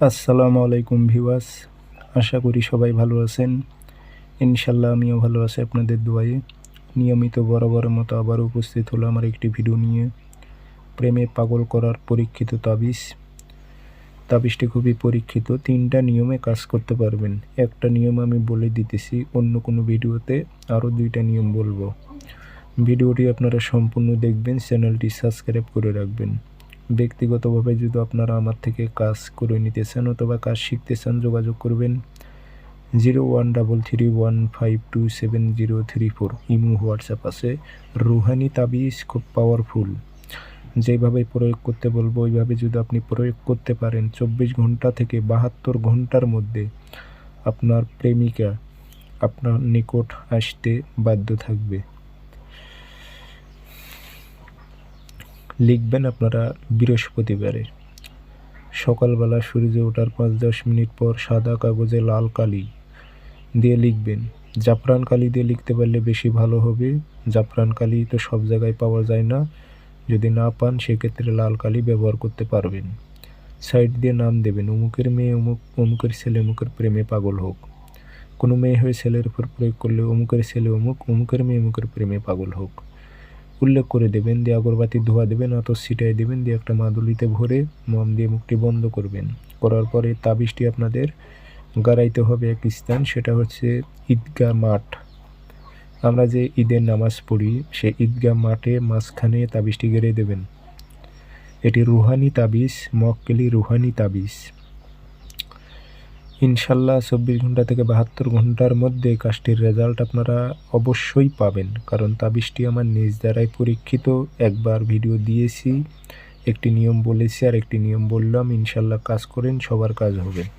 আসসালামু আলাইকুম ভিউয়ার্স, আশা করি সবাই ভালো আছেন। ইনশাল্লাহ আমিও ভালো আছি আপনাদের দোয়ায়। নিয়মিত বরাবরের মতো আবারও উপস্থিত হলো আমার একটি ভিডিও নিয়ে। প্রেমে পাগল করার পরীক্ষিত তাবিজ। তাবিজটি খুবই পরীক্ষিত, 3টা নিয়মে কাজ করতে পারবেন। একটা নিয়ম আমি বলে দিতেছি, অন্য কোনো ভিডিওতে আরও 2টা নিয়ম বলবো। ভিডিওটি আপনারা সম্পূর্ণ দেখবেন, চ্যানেলটি সাবস্ক্রাইব করে রাখবেন। ব্যক্তিগতভাবে যদি আপনারা আমার থেকে কাজ করে নিতে চান অথবা কাজ শিখতে চান, যোগাযোগ করবেন 013315270034। ইমো হোয়াটসঅ্যাপ আছে। রুহানি তাবিজ খুব পাওয়ারফুল, যেভাবে প্রয়োগ করতে বলবো ওইভাবে যদি আপনি প্রয়োগ করতে পারেন, 24 ঘন্টা থেকে 72 ঘন্টার মধ্যে আপনার প্রেমিকা আপনার নিকট আসতে বাধ্য থাকবে। লিখবেন আপনারা বৃহস্পতিবারে সকালবেলা সূর্য ওঠার 5-10 মিনিট পর সাদা কাগজে লাল কালি দিয়ে লিখবেন। জাফরান কালি দিয়ে লিখতে পারলে বেশি ভালো হবে। জাফরান কালি তো সব জায়গায় পাওয়া যায় না, যদি না পান সেক্ষেত্রে লাল কালি ব্যবহার করতে পারবেন। সাইড দিয়ে নাম দেবেন, অমুকের মেয়ে অমুক, অমুকের ছেলে অমুকের প্রেমে পাগল হোক। কোনো মেয়ে হয়ে ছেলের উপর প্রয়োগ করলে অমুকের ছেলে অমুক, অমুকের মেয়ে অমুকের প্রেমে পাগল হোক উল্লেখ করে দেবেন। দিয়ে আগরবাতি ধোয়া দেবেন, আতর ছিটাই দেবেন, দিয়ে একটা মাদুলিতে ভরে মম দিয়ে মুখটি বন্ধ করবেন। করার পরে তাবিজটি আপনাদের গাড়াইতে হবে এক স্থান, সেটা হচ্ছে ঈদগাহ মাঠ। আমরা যে ঈদের নামাজ পড়ি সেই ঈদগাহ মাঠে মাঝখানে তাবিজটি গেড়ে দেবেন। এটি রুহানি তাবিজ, মক্কেলি রুহানি তাবিজ। ইনশাল্লাহ 24 ঘন্টা থেকে 72 ঘন্টার মধ্যে কাজটির রেজাল্ট আপনারা অবশ্যই পাবেন, কারণ তাবিজটি আমার নিজ দ্বারাই পরীক্ষিত। একবার ভিডিও দিয়েছি, একটি নিয়ম বলেছি আর একটি নিয়ম বললাম। ইনশাল্লাহ কাজ করেন, সবার কাজ হবে।